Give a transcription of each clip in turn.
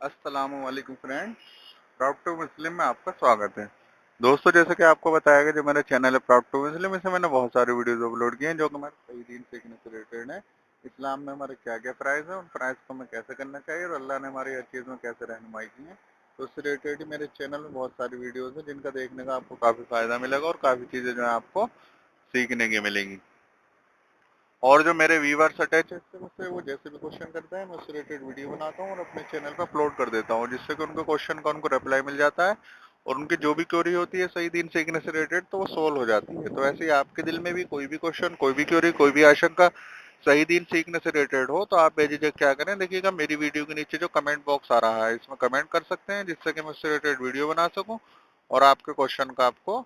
अस्सलामुअलैकुम friend, proud to मुस्लिम में आपका स्वागत है। दोस्तों, जैसे कि आपको बताया गया, जो मेरा चैनल है प्राउड टू मुस्लिम, इसमें मैंने बहुत सारे वीडियोस अपलोड किए हैं जो कि हमारे सही दीन सीखने से रिलेटेड है। इस्लाम में हमारे क्या क्या प्राइस है, उन प्राइस को हमें कैसे करना चाहिए और अल्लाह ने हमारी हर चीज़ में कैसे रहनुमाई की है। तो उससे रिलेटेड ही मेरे चैनल में बहुत सारी वीडियोज़ हैं जिनका देखने का आपको काफ़ी फ़ायदा मिलेगा और काफ़ी चीज़ें जो है आपको सीखने की मिलेंगी। और जो मेरे व्यूअर्स अटैच है इससे, मुझसे वो जैसे भी क्वेश्चन करते हैं मैं उससे रिलेटेड वीडियो बनाता हूँ और अपने चैनल पर अपलोड कर देता हूँ, जिससे कि उनके क्वेश्चन का उनको रिप्लाई मिल जाता है और उनकी जो भी क्वेरी होती है सही दिन सीखने से रिलेटेड तो वो सोल्व हो जाती है। तो ऐसे ही आपके दिल में भी कोई भी क्वेश्चन, कोई भी क्वेरी, कोई भी आशंका सही दिन सीखने से रिलेटेड हो तो आप बेझिझक क्या करें, देखिएगा मेरी वीडियो के नीचे जो कमेंट बॉक्स आ रहा है इसमें कमेंट कर सकते हैं, जिससे कि मैं उससे रिलेटेड वीडियो बना सकूं और आपके क्वेश्चन का आपको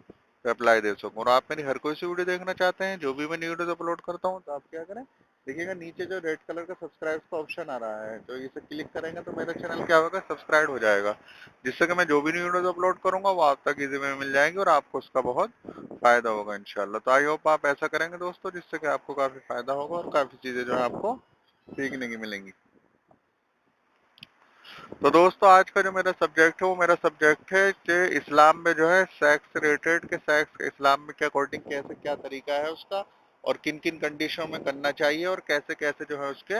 रिप्लाई दे सकूं। और आप मेरी हर कोई सी वीडियो देखना चाहते हैं, जो भी मैं न्यू वीडियो अपलोड करता हूं, तो आप क्या करें, देखिएगा नीचे जो रेड कलर का सब्सक्राइब का ऑप्शन आ रहा है, तो इसे क्लिक करेंगे तो मेरा चैनल क्या होगा, सब्सक्राइब हो जाएगा, जिससे कि मैं जो भी न्यू वीडियोस अपलोड करूंगा वो आप तक इजी में मिल जाएंगे और आपको उसका बहुत फायदा होगा इंशाल्लाह। तो आई होप आप ऐसा करेंगे दोस्तों, जिससे कि आपको काफी फायदा होगा और काफी चीजें जो है आपको सीखने की मिलेंगी। तो दोस्तों, आज का जो मेरा सब्जेक्ट है वो मेरा सब्जेक्ट है कि इस्लाम में जो है सेक्स रिलेटेड, के सेक्स इस्लाम में क्या अकॉर्डिंग कैसे क्या तरीका है उसका और किन किन कंडीशनों में करना चाहिए और कैसे कैसे जो है उसके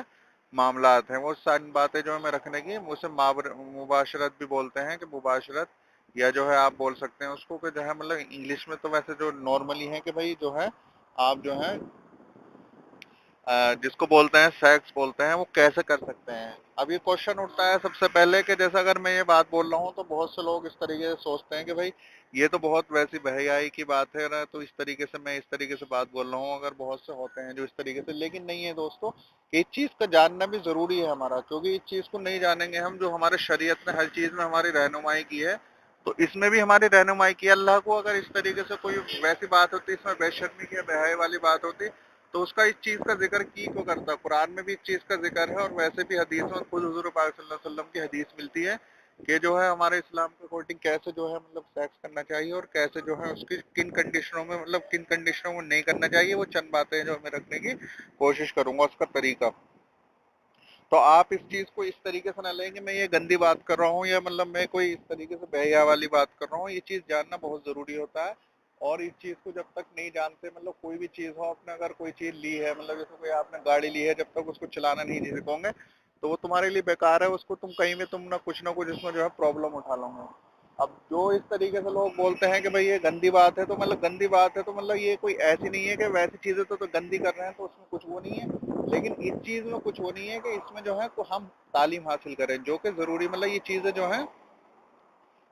मामलात हैं, वो सारी बातें जो है मैं रखने की, उसे मुबाशरत भी बोलते हैं, कि मुबाशरत, या जो है आप बोल सकते हैं उसको कि जो है मतलब इंग्लिश में तो वैसे जो नॉर्मली है कि भाई जो है आप जो है जिसको बोलते हैं सेक्स बोलते हैं, वो कैसे कर सकते हैं। अब ये क्वेश्चन उठता है सबसे पहले कि जैसे अगर मैं ये बात बोल रहा हूँ तो बहुत से लोग इस तरीके से सोचते हैं कि भाई ये तो बहुत वैसी बहयाई की बात है ना, तो इस तरीके से मैं इस तरीके से बात बोल रहा हूँ, अगर बहुत से होते हैं जो इस तरीके से, लेकिन नहीं है दोस्तों, कि इस चीज का जानना भी जरूरी है हमारा, क्योंकि इस चीज को नहीं जानेंगे हम, जो हमारे शरीयत ने हर चीज में हमारी रहनुमाई की है, तो इसमें भी हमारी रहनुमाई की। अल्लाह को अगर इस तरीके से कोई वैसी बात होती, इसमें बेशर्मी की बेहयाई वाली बात होती, तो उसका इस चीज का जिक्र की क्यों करता। कुरान में भी इस चीज का जिक्र है और वैसे भी हदीस में खुद हुजूर पाक सल्लल्लाहु अलैहि वसल्लम की हदीस मिलती है कि जो है हमारे इस्लाम के अकॉर्डिंग कैसे जो है मतलब सेक्स करना चाहिए और कैसे जो है उसकी किन कंडीशनों में, मतलब किन कंडीशनों में नहीं करना चाहिए। वो चंद बातें जो मैं रखने की कोशिश करूंगा, उसका तरीका। तो आप इस चीज को इस तरीके से ना लें कि मैं ये गंदी बात कर रहा हूँ या मतलब मैं कोई इस तरीके से बेहया वाली बात कर रहा हूँ। ये चीज जानना बहुत जरूरी होता है और इस चीज को जब तक नहीं जानते, मतलब कोई भी चीज हो, आपने अगर कोई चीज ली है, मतलब जैसे कोई आपने गाड़ी ली है, जब तक उसको चलाना नहीं सीखोगे तो वो तुम्हारे लिए बेकार है। उसको तुम कहीं में तुम ना कुछ उसमें जो है प्रॉब्लम उठा लोगे। अब जो इस तरीके से लोग बोलते हैं कि भाई ये गंदी बात है, तो मतलब गंदी बात है तो मतलब ये कोई ऐसी नहीं है कि वैसी चीजें तो गंदी कर रहे हैं तो उसमें कुछ वो नहीं है, लेकिन इस चीज में कुछ वो नहीं है कि इसमें जो है को हम तालीम हासिल करें, जो कि जरूरी, मतलब ये चीजें जो है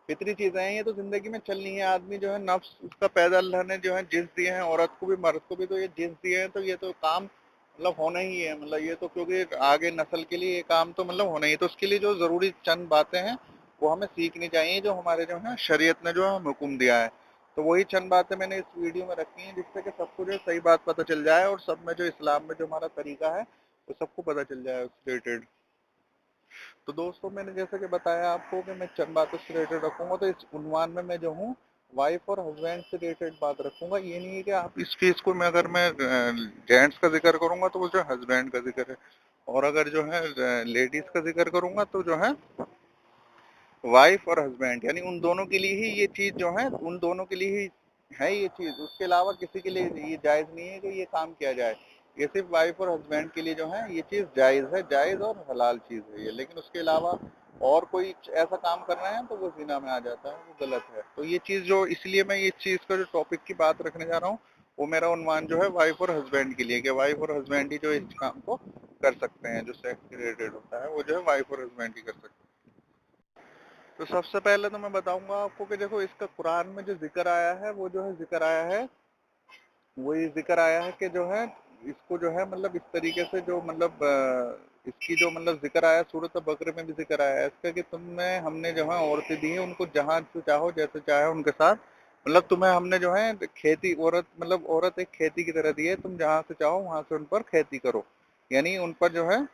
फितरी चीजें हैं, ये तो जिंदगी में चलनी है। आदमी जो है नफ्स उसका पैदा अल्लाह ने जो है जिन्स दिए हैं, औरत को भी मर्द को भी तो ये जिन्स दिए हैं, तो ये तो काम मतलब होना ही है, मतलब ये तो क्योंकि आगे नस्ल के लिए ये काम तो मतलब होना ही है। तो उसके लिए जो जरूरी चंद बातें हैं वो हमें सीखनी चाहिए, जो हमारे जो है शरीयत ने जो है हुक्म दिया है। तो वही चंद बातें मैंने इस वीडियो में रखी हैं, जिससे कि सबको जो सही बात पता चल जाए और सब में जो इस्लाम में जो हमारा तरीका है वो सबको पता चल जाए उससे रिलेटेड। तो दोस्तों, मैंने जैसे कि बताया आपको कि मैं चंद बातों से रिलेटेड रखूंगा, तो इस उन्वान में मैं जो हूँ वाइफ और हस्बैंड से रिलेटेड बात रखूंगा। ये नहीं है कि आप इस चीज को मैं अगर मैं जेंट्स का जिक्र करूंगा तो वो जो हस्बैंड का जिक्र है, और अगर जो है लेडीज का जिक्र करूंगा तो जो है वाइफ और हस्बैंड, यानी उन दोनों के लिए ही ये चीज जो है, उन दोनों के लिए ही है ये चीज। उसके अलावा किसी के लिए ये जायज नहीं है कि ये काम किया जाए। ये सिर्फ वाइफ और हस्बैंड के लिए जो है ये चीज जायज है, जायज और हलाल चीज है ये। लेकिन उसके अलावा और कोई ऐसा काम कर रहे हैं तो वो जिना में आ जाता है, वो गलत है। तो ये चीज जो, इसलिए मैं ये चीज का जो टॉपिक की बात रखने जा रहा हूँ, वो मेरा उन्वान जो है वाइफ और हस्बैंड के लिए, कि वाइफ और हस्बैंड ही जो इस काम को कर सकते हैं, जो सेक्स रिलेटेड होता है वो जो है वाइफ और हस्बैंड ही कर सकते हैं। तो सबसे पहले तो मैं बताऊंगा आपको कि देखो, इसका कुरान में जो जिक्र आया है वो जो है जिक्र आया है, वो ये जिक्र आया है कि जो है इसको जो है मतलब इस तरीके से जो मतलब इसकी जो मतलब जिक्र आया सूरत बकरे में भी जिक्र आया है इसका, कि तुम्हें हमने जो है औरतें दी हैं, उनको जहाँ से चाहो जैसे चाहे उनके साथ, मतलब तुम्हें हमने जो है खेती, औरत मतलब औरत एक खेती की तरह दी है, तुम जहाँ से चाहो वहां से उन पर खेती करो, यानी उन पर जो है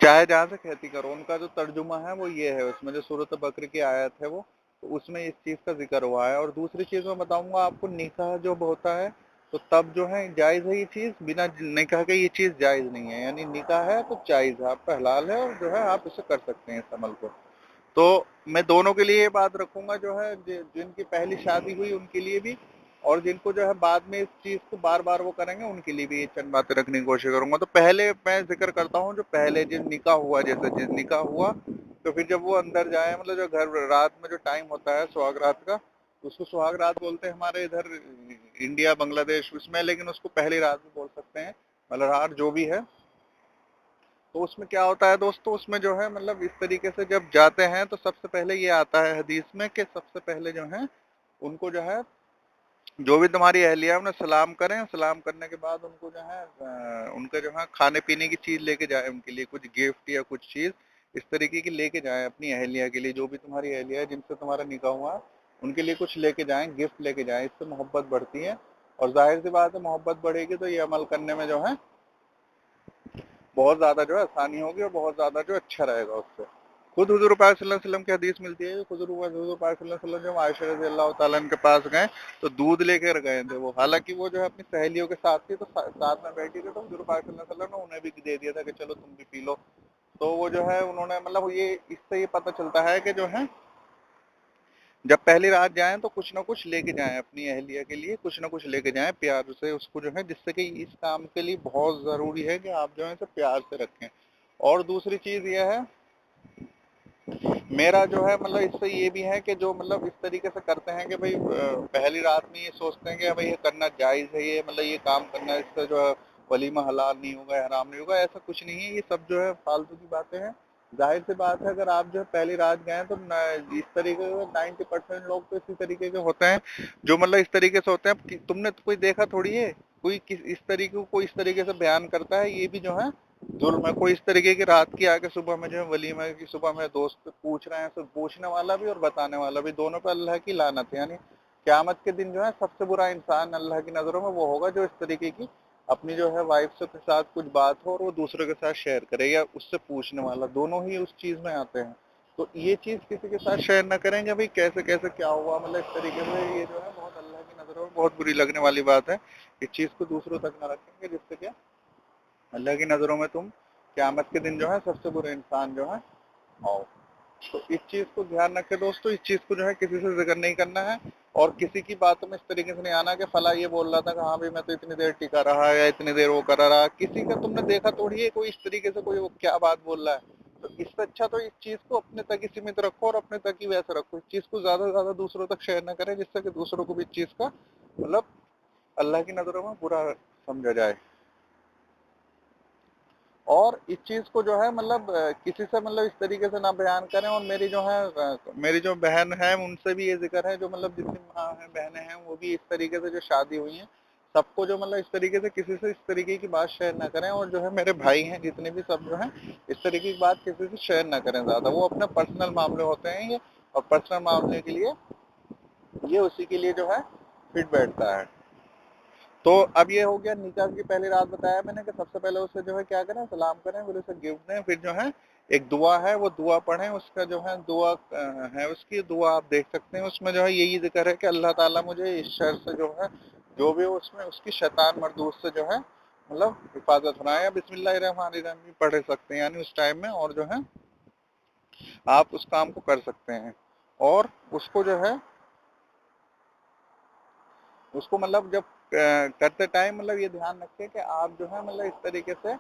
चाहे जहाँ से खेती करो। उनका जो तर्जुमा है वो ये है, उसमें जो सूरत बकरी की आयत है वो, तो उसमें इस चीज का जिक्र हुआ है। और दूसरी चीज मैं बताऊंगा आपको, निकाह जो होता है तो तब जो है जायज है ये चीज, बिना निकाह के ये चीज जायज नहीं है, यानी निकाह है तो जायज है, आपका हलाल है और जो है आप इसे कर सकते हैं इस अमल को। तो मैं दोनों के लिए ये बात रखूंगा, जो है जिनकी पहली शादी हुई उनके लिए भी, और जिनको जो है बाद में इस चीज को बार बार वो करेंगे उनके लिए भी ये चंद बातें रखने की कोशिश करूंगा। तो पहले मैं जिक्र करता हूँ जो पहले जिन निकाह हुआ, जैसे जिन निकाह हुआ तो फिर जब वो अंदर जाए, मतलब जो घर रात में जो टाइम होता है सुहाग रात का, उसको सुहाग रात बोलते हैं हमारे इधर इंडिया बांग्लादेश उसमें, लेकिन उसको पहली रात भी बोल सकते हैं, मतलब रात जो भी है। तो उसमें क्या होता है दोस्तों, उसमें जो है मतलब इस तरीके से जब जाते हैं तो सबसे पहले ये आता है हदीस में कि सबसे पहले जो है उनको जो है, जो भी तुम्हारी अहलिया है उन्हें सलाम करें, सलाम करने के बाद उनको जो है उनके जो है खाने पीने की चीज लेके जाए, उनके लिए कुछ गिफ्ट या कुछ चीज इस तरीके की लेके जाएं अपनी अहलिया के लिए, जो भी तुम्हारी अहलिया है जिनसे तुम्हारा निकाह हुआ उनके लिए कुछ लेके जाएं, गिफ्ट लेके जाएं, इससे मोहब्बत बढ़ती है। और जाहिर सी बात है मोहब्बत बढ़ेगी तो ये अमल करने में जो है बहुत ज्यादा जो है आसानी होगी और बहुत ज्यादा जो अच्छा रहेगा उससे। खुद हुजूर पाक सल्लल्लाहु अलैहि वसल्लम की हदीस मिलती है, खुद हुजूर पाक सल्लल्लाहु अलैहि वसल्लम जब आयशा रज़ी अल्लाह तआला के पास गए तो दूध लेकर गए थे वो, हालांकि वो जो है अपनी सहेलियों के साथ थी, तो साथ में बैठी थी, तो हुजूर पाक सल्लल्लाहु अलैहि वसल्लम ने उन्हें भी दे दिया था कि चलो तुम भी पी लो। तो वो जो है उन्होंने मतलब ये इससे ये पता चलता है कि जो है जब पहली रात जाएं तो कुछ ना कुछ लेके जाएं अपनी अहलिया के लिए, कुछ ना कुछ लेके जाएं प्यार से उसको जो है, जिससे कि इस काम के लिए बहुत जरूरी है कि आप जो है इसे प्यार से रखें। और दूसरी चीज यह है, मेरा जो है मतलब इससे ये भी है कि जो मतलब इस तरीके से करते हैं कि भाई पहली रात में ये सोचते हैं कि भाई ये करना जायज है, ये मतलब ये काम करना इससे जो है वलीमा हलाल नहीं होगा, हराम नहीं होगा, ऐसा कुछ नहीं है, ये सब जो है फालतू की बातें हैं। जाहिर सी बात है अगर आप जो है पहली रात गए तो इस तरीके के 90% लोग तो इसी तरीके के होते हैं, जो मतलब इस तरीके से होते हैं तुमने तो कोई देखा थोड़ी है, कोई किस इस तरीके को इस तरीके से बयान करता है, ये भी जो है जुल्म है। कोई इस तरीके की रात की आके सुबह में जो है वलीमा की सुबह में दोस्त पूछ रहे हैं, तो पूछने वाला भी और बताने वाला भी दोनों पे अल्लाह की लानत है। यानी क्यामत के दिन जो है सबसे बुरा इंसान अल्लाह की नजरों में वो होगा जो इस तरीके की अपनी जो है वाइफ से के साथ कुछ बात हो और वो दूसरे के साथ शेयर करे, या उससे पूछने वाला, दोनों ही उस चीज में आते हैं। तो ये चीज किसी के साथ शेयर ना करेंगे भाई कैसे कैसे क्या हुआ, मतलब इस तरीके से ये जो है बहुत अल्लाह की नजरों में बहुत बुरी लगने वाली बात है। इस चीज को दूसरों तक ना रखेंगे जिससे क्या अल्लाह की नजरों में तुम क्यामत के दिन जो है सबसे बुरे इंसान जो है आओ। तो इस चीज को ध्यान रखें दोस्तों, इस चीज को जो है किसी से जिक्र नहीं करना है, और किसी की बातों में इस तरीके से नहीं आना कि फला ये बोल रहा था कि हाँ भाई मैं तो इतनी देर टिका रहा या इतनी देर वो करा रहा, किसी का तुमने देखा थोड़ी है कोई इस तरीके से कोई वो क्या बात बोल रहा है। तो इससे अच्छा तो इस चीज को अपने तक ही सीमित रखो और अपने तक ही वैसे रखो, इस चीज को ज्यादा से ज्यादा दूसरों तक शेयर ना करें जिससे कि दूसरों को भी इस चीज का मतलब अल्लाह की नजरों में बुरा समझा जाए। और इस चीज को जो है मतलब किसी से मतलब इस तरीके से ना बयान करें। और मेरी जो है मेरी जो बहन है उनसे भी ये जिक्र है, जो मतलब जितनी माँ है बहनें हैं वो भी इस तरीके से जो शादी हुई हैं सबको जो मतलब इस तरीके से किसी से इस तरीके की बात शेयर ना करें। और जो है मेरे भाई हैं जितने भी सब जो है इस तरीके की बात किसी से शेयर ना करें ज्यादा, वो अपने पर्सनल मामले होते हैं ये, और पर्सनल मामले के लिए ये उसी के लिए जो है फिट बैठता है। तो अब ये हो गया निकाह की पहली रात, बताया मैंने कि सबसे पहले उससे जो है क्या करें, सलाम करें, फिर उसे गिफ्ट दें, फिर जो है एक दुआ है वो दुआ पढ़ें, उसका जो है दुआ है उसकी दुआ आप देख सकते हैं, उसमें जो है यही जिक्र है कि अल्लाह ताला मुझे इस शर से जो है जो भी हो उसमें उसकी शैतान मरदूस से जो है मतलब हिफाजत बनाए, या बिस्मिल्लाहिर्रहमानिर्रहीम भी पढ़ सकते हैं यानी उस टाइम में, और जो है आप उस काम को कर सकते हैं। और उसको जो है उसको मतलब जब करते टाइम मतलब ये ध्यान रखें कि आप जो है मतलब इस तरीके से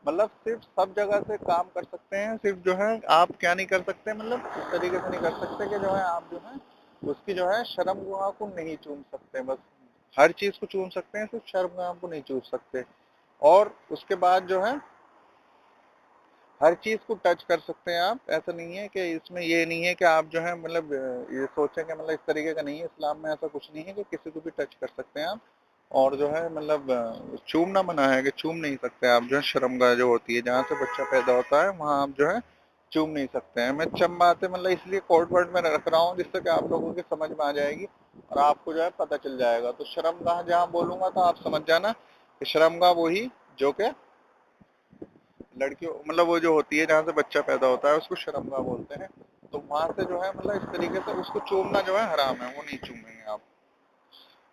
मतलब सिर्फ सब जगह से काम कर सकते हैं, सिर्फ जो है आप क्या नहीं कर सकते, मतलब इस तरीके से नहीं कर सकते कि जो है आप जो है उसकी जो है शर्मगाह को नहीं चूम सकते, बस हर चीज को चूम सकते हैं, सिर्फ शर्मगाह को नहीं चूम सकते। और उसके बाद जो है हर चीज को टच कर सकते हैं आप, ऐसा नहीं है कि इसमें ये नहीं है कि आप जो है मतलब ये सोचें कि मतलब इस तरीके का नहीं है, इस्लाम में ऐसा कुछ नहीं है कि किसी को भी टच कर सकते हैं आप। और जो है मतलब चूमना मना है कि चूम नहीं सकते आप, जो है शर्मगाह जो होती है जहाँ से बच्चा पैदा होता है वहाँ आप जो है चूम नहीं सकते हैं। मैं चम बातें मतलब इसलिए कोड वर्ड में रख रहा हूँ जिससे कि आप लोगों की समझ में आ जाएगी और आपको जो है पता चल जाएगा। तो शर्मगाह जहाँ बोलूंगा तो आप समझ जाना कि शर्मगाह वही जो कि लड़कियों मतलब वो जो होती है जहाँ से बच्चा पैदा होता है उसको शर्मगाह बोलते हैं। तो वहां से जो है मतलब इस तरीके से उसको चूमना जो है हराम है, वो नहीं चूमेंगे आप।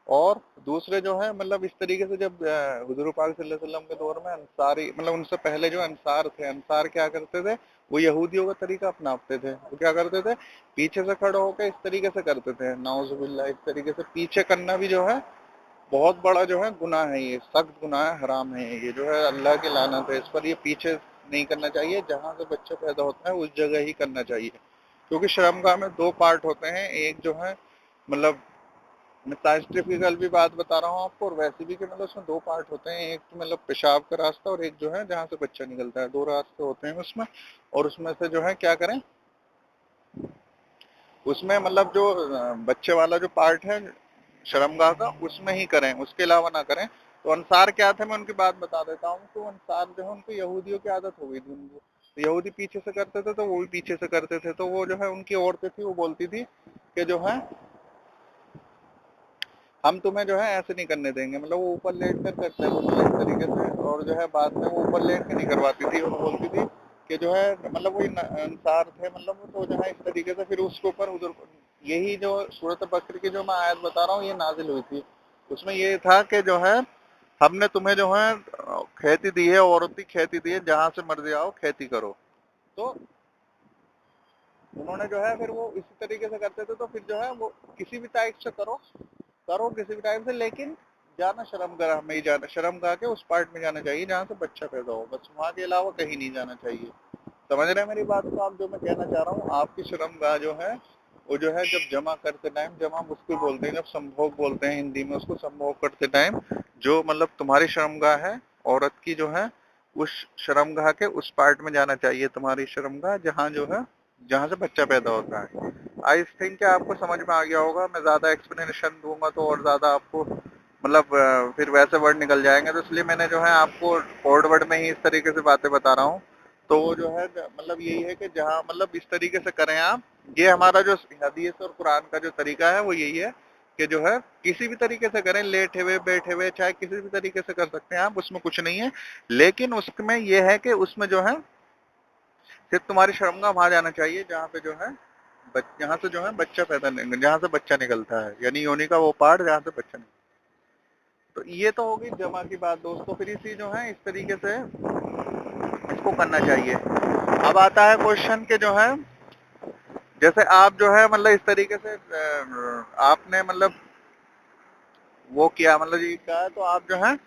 और दूसरे जो है मतलब इस तरीके से जब हुजूर पाक सल्लल्लाहु अलैहि वसल्लम के दौर में अंसारी मतलब उनसे पहले जो अंसार थे, अंसार क्या करते थे, वो यहूदियों का तरीका अपनाते थे। वो क्या करते थे, पीछे से खड़े होकर इस तरीके से करते थे, नाउजुबिल्लाह, इस तरीके से पीछे करना भी जो है बहुत बड़ा जो है गुनाह है, ये सख्त गुनाह है, हराम है, ये जो है अल्लाह की लानत है इस पर। ये पीछे नहीं करना चाहिए, जहाँ से बच्चा पैदा होता है उस जगह ही करना चाहिए, क्योंकि शर्मगाह में दो पार्ट होते हैं, एक जो है मतलब मैं साइंटिफिकल भी बात बता रहा हूँ आपको, और वैसे भी कि मतलब उसमें दो पार्ट होते हैं, एक तो मतलब पेशाब का रास्ता और एक जो है जहाँ से बच्चा निकलता है, दो रास्ते होते हैं उसमें। और उसमें से जो है क्या करें, उसमें मतलब जो बच्चे वाला जो पार्ट है शर्मगाह का, उसमें ही करें, उसके अलावा ना करें। तो अंसार क्या थे, मैं उनकी बात बता देता हूँ। तो अंसार जो है उनको यहूदियों की आदत हो गई थी उनको, तो यहूदी पीछे से करते थे तो वो भी पीछे से करते थे। तो वो जो है उनकी औरतें थी वो बोलती थी कि जो है हम तुम्हें जो है ऐसे नहीं करने देंगे, मतलब वो ऊपर लेट कर करते हैं मतलब इस तरीके से। और जो है बाद में वो ऊपर लेट के नहीं करवाती थी, और बोलती थी कि जो है मतलब वो अंसार थे मतलब वो, तो जो है इस तरीके से फिर उसके ऊपर उधर यही जो सूरत बकरी की जो मैं आयत बता रहा हूँ ये नाजिल हुई थी। उसमें ये था कि जो है हमने तुम्हें जो है खेती दी है, औरत की खेती दी है, जहाँ से मर्जी आओ खेती करो। तो उन्होंने जो है फिर वो इसी तरीके से करते थे। तो फिर जो है वो किसी भी टाइप से करो, करो किसी भी टाइम से, लेकिन जाना शर्मगाह में ही जाना, शर्मगाह के उस पार्ट में जाना चाहिए जहाँ से बच्चा पैदा हो, बस वहाँ के अलावा कहीं नहीं जाना चाहिए। समझ रहे हैं मेरी बात को आप? जो मैं कहना चाह रहा हूँ, आपकी शर्मगाह जो है वो जो है जब जमा करते टाइम, जमा उसको बोलते हैं, जब संभोग बोलते हैं हिंदी में उसको, संभोग करते टाइम जो मतलब तुम्हारी शर्मगाह है औरत की जो है, उस शर्मगाह के उस पार्ट में जाना चाहिए, तुम्हारी शर्मगाह जहाँ जो है जहाँ से बच्चा पैदा होता है। आई थिंक आपको समझ में आ गया होगा। मैं ज्यादा एक्सप्लेनेशन दूंगा तो और ज्यादा आपको मतलब फिर वैसे वर्ड निकल जाएंगे, तो इसलिए मैंने जो है आपको कोड वर्ड में ही इस तरीके से बातें बता रहा हूँ। तो वो जो है मतलब यही है कि जहाँ मतलब इस तरीके से करें आप, ये हमारा जो हदीस और कुरान का जो तरीका है वो यही है कि जो है किसी भी तरीके से करें, लेटे हुए बैठे हुए चाहे किसी भी तरीके से कर सकते हैं आप, उसमें कुछ नहीं है। लेकिन उसमें ये है कि उसमें जो है सिर्फ तुम्हारी शर्मगाह वहां जाना चाहिए जहाँ पे जो है जहाँ से जो है बच्चा पैदा नहीं, जहाँ से बच्चा निकलता है, यानी योनि का वो पार्ट जहाँ से बच्चा निकलता है। तो ये तो होगी जमा की बात दोस्तों। फिर इसी जो है इस तरीके से इसको करना चाहिए। अब आता है क्वेश्चन के जो है जैसे आप जो है मतलब इस तरीके से आपने मतलब वो किया मतलब ये क्या है, तो आप जो है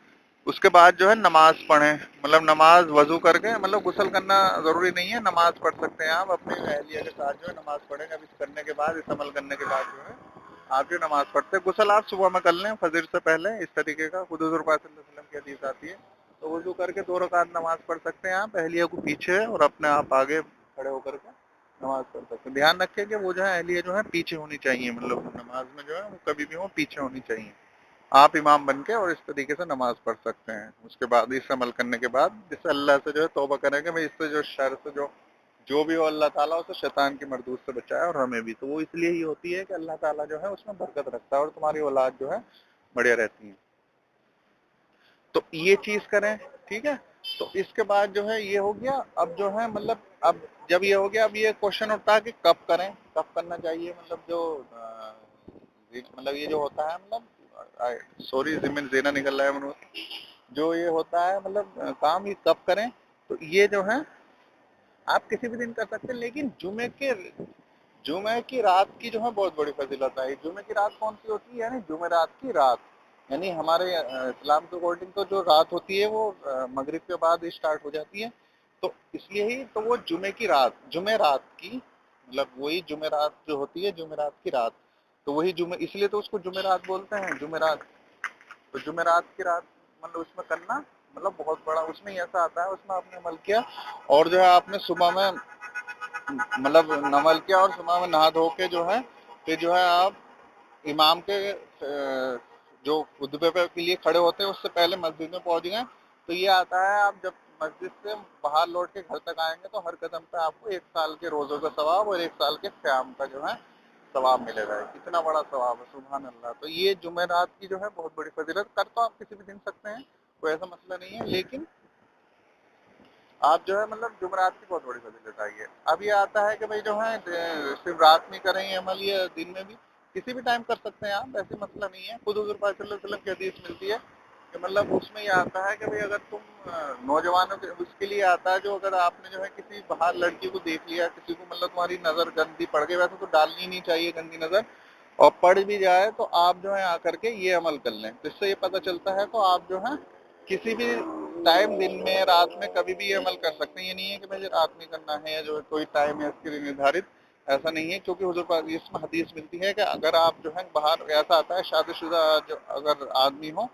उसके बाद जो है नमाज पढ़ें, मतलब नमाज वजू करके, मतलब गुस्ल करना जरूरी नहीं है, नमाज पढ़ सकते हैं आप अपनी अहलिया के साथ जो है नमाज पढ़ें। अब इस करने के बाद, इस अमल करने के बाद जो है आप जो नमाज पढ़ते हैं, गुस्ल आप सुबह में कर लें फजर से पहले, इस तरीके का खुद हुज़ूर पाक सल्लल्लाहु अलैहि वसल्लम की हदीस आती है। तो वजू करके 2 रकात नमाज पढ़ सकते हैं आप, अहलिया को पीछे और अपने आप आगे खड़े होकर के नमाज पढ़ सकते हैं। ध्यान रखें कि वो जो है अहलिया जो है पीछे होनी चाहिए, मतलब नमाज में जो है वो कभी भी वो पीछे होनी चाहिए। आप इमाम बन के और इस तरीके से नमाज पढ़ सकते हैं। उसके बाद इस अमल करने के बाद जिससे अल्लाह से जो है तौबा करेंगे भाई, इससे जो शर से जो भी हो अल्लाह ताला उसे शैतान की मरदूद से बचाए, और हमें भी। तो वो इसलिए ही होती है कि अल्लाह ताला जो है उसमें बरकत रखता है और तुम्हारी औलाद जो है बढ़िया रहती है। तो ये चीज करें, ठीक है। तो इसके बाद जो है ये हो गया। अब जो है मतलब अब जब ये हो गया, अब ये क्वेश्चन उठता है कि कब करें, कब करना चाहिए, मतलब जो मतलब ये जो होता है मतलब सॉरी जिमिन जेना निकल रहा है जो ये होता है मतलब काम ये कब करें। तो ये जो है आप किसी भी दिन कर सकते हैं, लेकिन जुमे की रात की जो है बहुत बड़ी फजीलत है। जुमे की रात कौन सी होती है, यानी जुमेरात की रात, यानी हमारे इस्लाम के अकॉर्डिंग तो जो रात होती है वो मगरिब के बाद स्टार्ट हो जाती है। तो इसलिए ही तो वो जुमे की रात, जुमेरात की मतलब वही जुमेरात जो होती है, जुमेरात की रात, तो वही जुमे, इसलिए तो उसको जुमेरात बोलते हैं, जुमेरात। तो जुमेरात की रात मतलब उसमें करना मतलब बहुत बड़ा, उसमें ही ऐसा आता है, उसमें आपने अमल किया और जो है आपने सुबह में मतलब नमल किया और सुबह में नहा धो के जो है फिर जो है आप इमाम के जो खुतबे पे के लिए खड़े होते हैं उससे पहले मस्जिद में पहुंच गए। तो ये आता है आप जब मस्जिद से बाहर लौट के घर तक आएंगे तो हर कदम पे आपको 1 साल के रोजों का सवाब और 1 साल के क़याम का जो है सवाब मिलेगा। कितना बड़ा सवाब है, सुभान अल्लाह। तो ये जुमेरात की जो है बहुत बड़ी फजीलत। कर तो आप किसी भी दिन सकते हैं, कोई ऐसा मसला नहीं है, लेकिन आप जो है मतलब जुमेरात की बहुत बड़ी फजीलत आई है। अब ये आता है कि भाई जो है सिर्फ रात में करें ये अमल या दिन में भी, किसी भी टाइम कर सकते हैं आप, ऐसे मसला नहीं है। खुद हुज़ूर पाक सल्लल्लाहु अलैहि वसल्लम की हदीस मिलती है कि मतलब उसमें ये आता है कि भाई अगर तुम नौजवानों के उसके लिए आता है जो अगर आपने जो है किसी बाहर लड़की को देख लिया, किसी को मतलब तुम्हारी नज़र गंदी पड़ गई, वैसे तो डालनी नहीं चाहिए गंदी नज़र, और पड़ भी जाए तो आप जो है आकर के ये अमल कर लें, तो इससे ये पता चलता है। तो आप जो है किसी भी टाइम, दिन में, रात में, कभी भी ये अमल कर सकते हैं। ये नहीं है कि मुझे रात में करना है या जो है कोई टाइम है इसके लिए निर्धारित, ऐसा नहीं है। क्योंकि हुजूर पाक इसमें हदीस मिलती है कि अगर आप जो है बाहर, ऐसा आता है शादीशुदा जो अगर आदमी हो,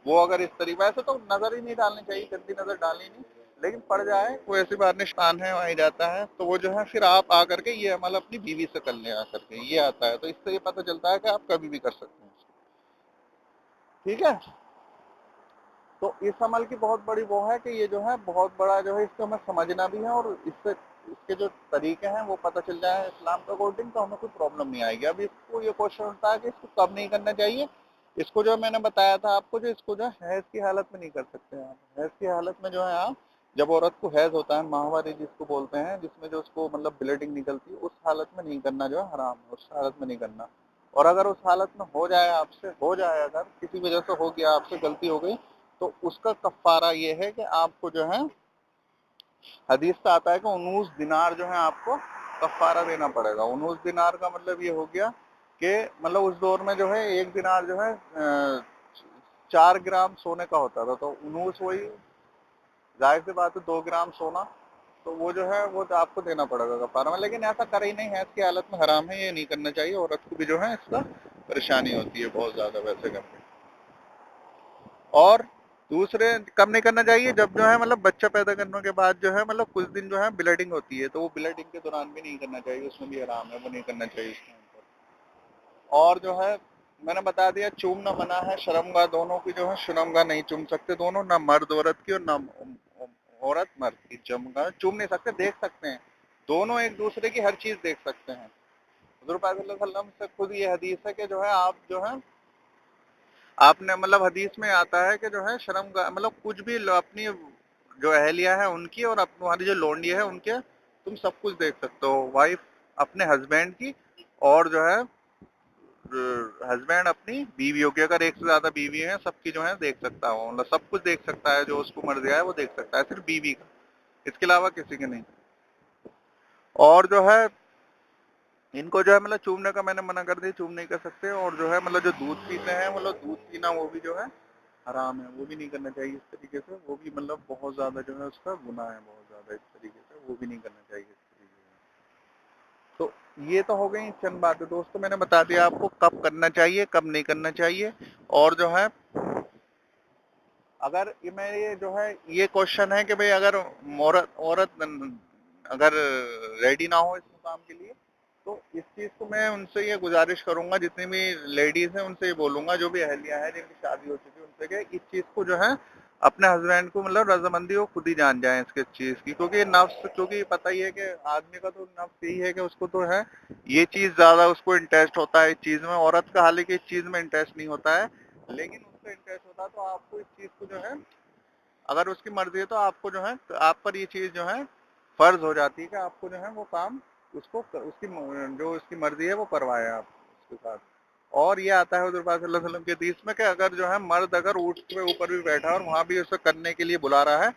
वो अगर इस तरीके से, तो नजर ही नहीं डालनी चाहिए, गंदी नजर डालनी नहीं, लेकिन पड़ जाए कोई ऐसी बात, निशान है वहीं जाता है, तो वो जो है फिर आप आकर के ये अमल अपनी बीवी से कर लें आकर के, ये आता है। तो इससे ये पता चलता है कि आप कभी भी कर सकते हैं। ठीक है। तो इस अमल की बहुत बड़ी वो है कि ये जो है बहुत बड़ा जो है, इसको हमें समझना भी है, और इससे इसके जो तरीके हैं वो पता चल जाए इस्लाम के अकॉर्डिंग, तो हमें कोई प्रॉब्लम नहीं आएगी। अब इसको ये क्वेश्चन उठता है कि इसको कब नहीं करना चाहिए। इसको जो मैंने बताया था आपको, जो इसको जो हैज की हालत में नहीं कर सकते हैं आप। हैज की हालत में जो है आप, जब औरत को हैज होता है, माहवारी जिसको बोलते हैं, जिसमें जो उसको मतलब ब्लीडिंग निकलती है, उस हालत में नहीं करना जो है हराम है, उस हालत में नहीं करना। और अगर उस हालत में हो जाए आपसे, हो जाए, अगर किसी वजह से हो गया, आपसे गलती हो गई, तो उसका कफ़ारा ये है कि आपको जो है, हदीस से आता है कि 19 दिनार जो है आपको कफ़ारा देना पड़ेगा। 19 दिनार का मतलब ये हो गया कि मतलब उस दौर में जो है एक दिनार जो है 4 ग्राम सोने का होता था, तो 19 वही, जाहिर सी बात है 2 ग्राम सोना, तो वो जो है वो तो आपको देना पड़ेगा कफ़ारा में। लेकिन ऐसा करे ही नहीं, है इसकी हालत में हराम है, ये नहीं करना चाहिए। औरत को भी जो है इसका परेशानी होती है बहुत ज़्यादा वैसे करके। और दूसरे कब नहीं करना चाहिए, जब जो है मतलब बच्चा पैदा करने के बाद जो है मतलब कुछ दिन जो है ब्लीडिंग होती है, तो वो ब्लीडिंग के दौरान भी नहीं करना चाहिए, उसमें भी आराम है, वो नहीं करना चाहिए उस टाइम पर। और जो है मैंने बता दिया, चूमना मना है, शर्मगाह दोनों की जो है, शर्मगाह नहीं चूम सकते दोनों, ना मर्द औरत की और ना औरत मर्द की जमगाह चूम नहीं सकते, देख सकते हैं दोनों एक दूसरे की हर चीज देख सकते हैं। हुज़ूर पाक सल्लल्लाहु अलैहि वसल्लम से खुद ये हदीस है कि जो है आप जो है, आपने मतलब हदीस में आता है कि जो है शर्म मतलब कुछ भी अपनी जो अहलिया है उनकी, और तुम्हारी जो लोंडी है उनके, तुम सब कुछ देख सकते हो। वाइफ अपने हस्बैंड की, और जो है हस्बैंड अपनी बीवियों की, अगर एक से ज्यादा बीवी है सबकी जो है देख सकता है वो, मतलब सब कुछ देख सकता है, जो उसको मर्जी आए वो देख सकता है, सिर्फ बीवी का, इसके अलावा किसी के नहीं। और जो है इनको जो है मतलब चूमने का मैंने मना कर दिया, चूम नहीं कर सकते। और जो है मतलब जो दूध पीते हैं, मतलब दूध पीना वो भी जो है हराम है, वो भी नहीं करना चाहिए इस तरीके से, वो भी मतलब बहुत ज्यादा जो है उसका गुनाह है बहुत ज्यादा, इस तरीके से वो भी नहीं करना चाहिए इस तरीके से। तो ये तो हो गई चंद बातें दोस्तों, मैंने बता दिया आपको कब करना चाहिए, कब नहीं करना चाहिए। और जो है अगर ये मैं ये जो है ये क्वेश्चन है कि भाई अगर औरत औरत अगर रेडी ना हो इस काम के लिए, तो इस चीज को मैं उनसे ये गुजारिश करूंगा, जितनी भी लेडीज हैं उनसे ये बोलूंगा, जो भी अहलिया है जिनकी शादी हो चुकी है, उनसे कि इस चीज को जो है अपने हस्बैंड को मतलब रजामंदी हो खुद ही जान जाए इसके चीज की। क्योंकि नफ्स, क्योंकि पता ही है कि आदमी का तो नफ्स यही है कि उसको तो है ये चीज ज्यादा उसको इंटरेस्ट होता है इस चीज में, औरत का हालांकि इस चीज में इंटरेस्ट नहीं होता है, लेकिन उसका इंटरेस्ट होता है। तो आपको इस चीज को जो है, अगर उसकी मर्जी है तो आपको जो है, तो आप पर ये चीज जो है फर्ज हो जाती है कि आपको जो है वो काम उसको उसकी जो उसकी मर्जी है वो करवाए आप उसके साथ। और ये आता है हुज़ूर पाक सल्लल्लाहु अलैहि वसल्लम के हदीस में कि अगर जो है मर्द अगर ऊँट के ऊपर भी बैठा है और वहां भी उसे करने के लिए बुला रहा है,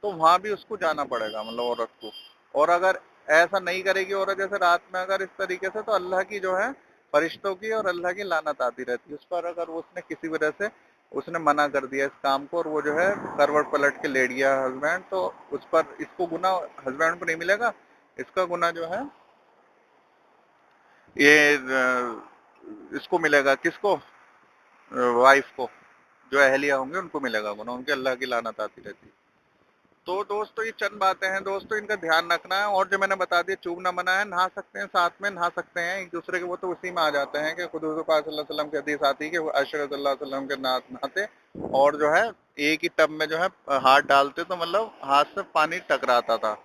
तो वहां भी उसको जाना पड़ेगा, मतलब औरत को। और अगर ऐसा नहीं करेगी औरत, जैसे रात में अगर इस तरीके से, तो अल्लाह की जो है फरिश्तों की और अल्लाह की लानत आती रहती है उस पर। अगर उसने किसी वजह से उसने मना कर दिया इस काम को, और वो जो है करवट पलट के लेट गया हस्बैंड, तो उस पर इसको गुना हस्बैंड को नहीं मिलेगा, इसका गुना जो है ये इसको मिलेगा, किसको, वाइफ को, जो अहलिया होंगे उनको मिलेगा गुना, उनके अल्लाह की लानत आती रहती है। तो दोस्तों ये चंद बातें हैं दोस्तों, इनका ध्यान रखना है। और जो मैंने बता दिया, चूमना मना है, नहा सकते हैं, साथ में नहा सकते हैं एक दूसरे के, वो तो उसी में आ जाते हैं कि खुद हुज़ूर पाक सल्लल्लाहु अलैहि वसल्लम की हदीस आती है कि आयशा रज़ियल्लाहु अन्हा के नहाते, और जो है एक ही टब में जो है हाथ डालते, तो मतलब हाथ से पानी टकराता था।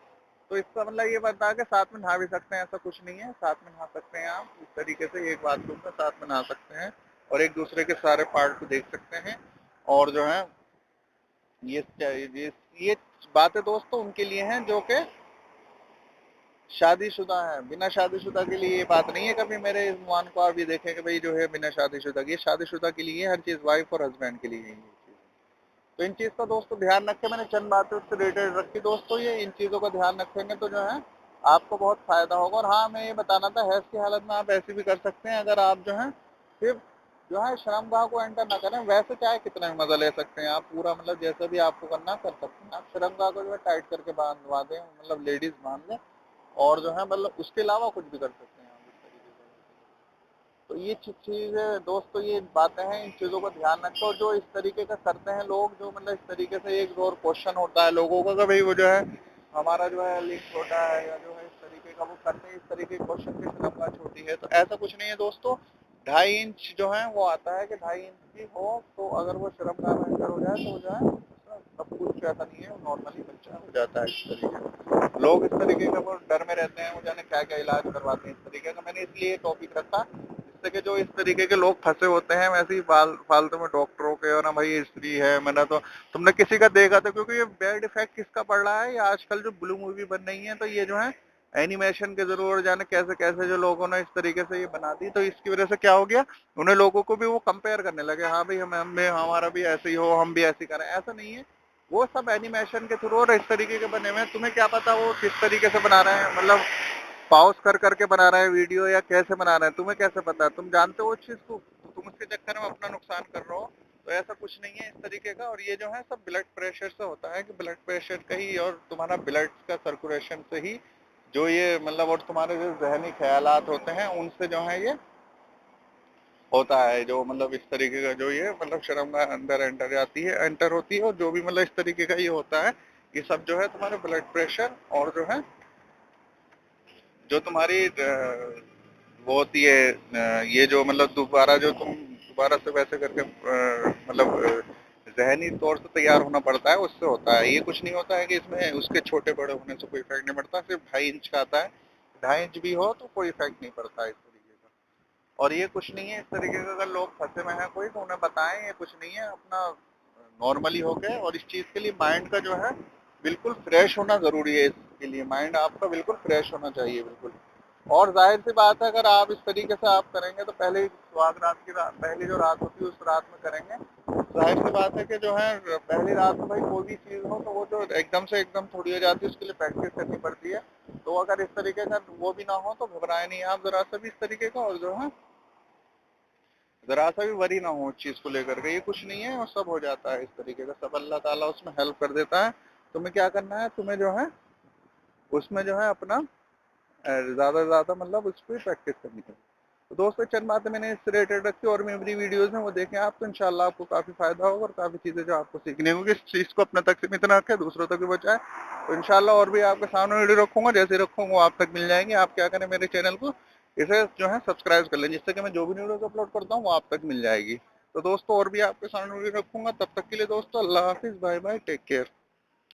तो इसका मतलब ये बता है कि साथ में नहा भी सकते हैं, ऐसा कुछ नहीं है, साथ में नहा सकते हैं आप इस तरीके से, एक बाथरूम में साथ में नहा सकते हैं, और एक दूसरे के सारे पार्ट को देख सकते हैं। और जो है ये ये बातें दोस्तों उनके लिए हैं जो कि शादीशुदा है, बिना शादीशुदा के लिए ये बात नहीं है कभी मेरे इस मान को आप ये देखें कि भाई जो है बिना शादीशुदा की, शादीशुदा के लिए हर चीज वाइफ और हस्बैंड के लिए है ये चीज। तो इन चीज का दोस्तों ध्यान रखें, मैंने चंद बातें उससे रिलेटेड रखी दोस्तों, ये इन चीजों का ध्यान रखेंगे तो जो है आपको बहुत फायदा होगा। और हाँ, मैं ये बताना था, हैज की हालत में आप ऐसे भी कर सकते हैं, अगर आप जो है सिर्फ जो है श्रमगाह को एंटर ना करें, वैसे चाहे कितना भी मजा ले सकते हैं आप, पूरा मतलब जैसे भी आपको करना कर सकते हैं आप, श्रमगाह को जो है टाइट करके बांधवा दें, मतलब लेडीज बांध लें, और जो है मतलब उसके अलावा कुछ भी कर सकते हैं आप इस तरीके से। तो ये चीज़ है दोस्तों, ये बातें हैं, इन चीज़ों का ध्यान रखो। जो इस तरीके का करते हैं लोग, जो मतलब इस तरीके से एक और क्वेश्चन होता है लोगों का कि भाई वो जो है हमारा जो है लिंक छोटा है, या जो है इस तरीके का वो करते हैं, इस तरीके के क्वेश्चन की लंबा छोटी है, तो ऐसा कुछ नहीं है दोस्तों। 2.5 इंच जो है वो आता है कि 2.5 इंच की हो, तो अगर वो श्रमगाह में अंदर हो जाए तो हो जाए, सब कुछ ऐसा नहीं है, नॉर्मली बच्चा हो जाता है इस तरीके से। लोग इस तरीके का वो डर में रहते हैं, वो जाने क्या क्या इलाज करवाते हैं इस तरीके का। मैंने इसलिए टॉपिक रखा जिससे कि जो इस तरीके के लोग फंसे होते हैं वैसे ही फालतू में डॉक्टरों के, और ना भाई स्त्री है, मैंने तो तुमने किसी का देखा था, क्योंकि ये बैड इफेक्ट किसका पड़ रहा है, ये आजकल जो ब्लू मूवी बन रही है, तो ये जो है एनिमेशन के जरूर जाने कैसे कैसे जो लोगों ने इस तरीके से ये बना दी, तो इसकी वजह से क्या हो गया, उन्हें लोगों को भी वो कंपेयर करने लगे, हाँ भाई हमें हमारा भी ऐसे ही हो, हम भी ऐसे करें। ऐसा नहीं है, वो सब एनिमेशन के थ्रू और इस तरीके के बने हुए हैं, तुम्हें क्या पता वो किस तरीके से बना रहे हैं, मतलब पॉज कर करके बना रहे हैं वीडियो या कैसे बना रहे हैं, तुम्हें कैसे पता है, तुम जानते हो उस चीज को, तो तुम उसके चक्कर में अपना नुकसान कर रहे हो। तो ऐसा कुछ नहीं है इस तरीके का। और ये जो है सब ब्लड प्रेशर से होता है, कि ब्लड प्रेशर का ही और तुम्हारा ब्लड का सर्कुलेशन से ही जो ये मतलब, और तुम्हारे जो जहनी ख्यालात होते हैं उनसे जो है ये होता है, जो मतलब इस तरीके का जो ये मतलब शर्म अंदर एंटर जाती है, एंटर होती है, और जो भी मतलब इस तरीके का ये होता है, ये सब जो है तुम्हारे ब्लड प्रेशर और जो है जो तुम्हारी वो होती है ये जो मतलब दोबारा जो तुम दोबारा से वैसे करके मतलब जहनी तौर से तैयार होना पड़ता है, उससे होता है। ये कुछ नहीं होता है कि इसमें उसके छोटे बड़े होने से कोई इफेक्ट नहीं पड़ता, सिर्फ 2.5 इंच का आता है, 2.5 इंच भी हो तो कोई इफेक्ट नहीं पड़ता है इस तरीके का। और ये कुछ नहीं है इस तरीके का, अगर लोग फंसे में हैं कोई तो उन्हें बताएं, ये कुछ नहीं है, अपना नॉर्मली हो गए। और इस चीज के लिए माइंड का जो है बिल्कुल फ्रेश होना जरूरी है, इसके लिए माइंड आपका बिल्कुल फ्रेश होना चाहिए बिल्कुल। और जाहिर सी बात है, अगर आप इस तरीके से आप करेंगे तो पहले सुहाग रात की रात, पहली जो रात होती है उस रात में करेंगे, जाहिर सी बात है कि जो है पहली रात में भाई कोई भी चीज हो तो वो जो एकदम से एकदम थोड़ी हो जाती है, उसके लिए प्रैक्टिस करनी पड़ती है। तो अगर इस तरीके का वो भी ना हो तो घबराए नहीं आप जरा सा भी इस तरीके का, और जो है जरा सा भी वरी ना हो उस चीज को लेकर के, ये कुछ नहीं है और सब हो जाता है इस तरीके का, सब अल्लाह ताला उसमें हेल्प कर देता है। तुम्हें क्या करना है, तुम्हें जो है उसमें जो है अपना ज्यादा से ज्यादा मतलब उस पर प्रैक्टिस करनी है। तो दोस्तों चंद बातें मैंने इससे रिलेटेड रखी, और मेरी वीडियोस हैं वो देखें आप, तो इंशाल्लाह आपको काफी फायदा होगा, और काफी चीजें जो आपको सीखने होंगी, इस चीज को अपने तक सीमित ना रखें, दूसरों तक भी बचाए। तो इंशाल्लाह और भी आपके सामने वीडियो रखूंगा, जैसे रखूंगा वो आप तक मिल जाएंगे। आप क्या करें, मेरे चैनल को इसे जो है सब्सक्राइब कर लें, जिससे कि मैं जो भी वीडियो अपलोड करता हूँ वो आप तक मिल जाएगी। तो दोस्तों और भी आपके सामने वीडियो रखूंगा, तब तक के लिए दोस्तों अल्लाह हाफिज, बाय बाय, टेक केयर।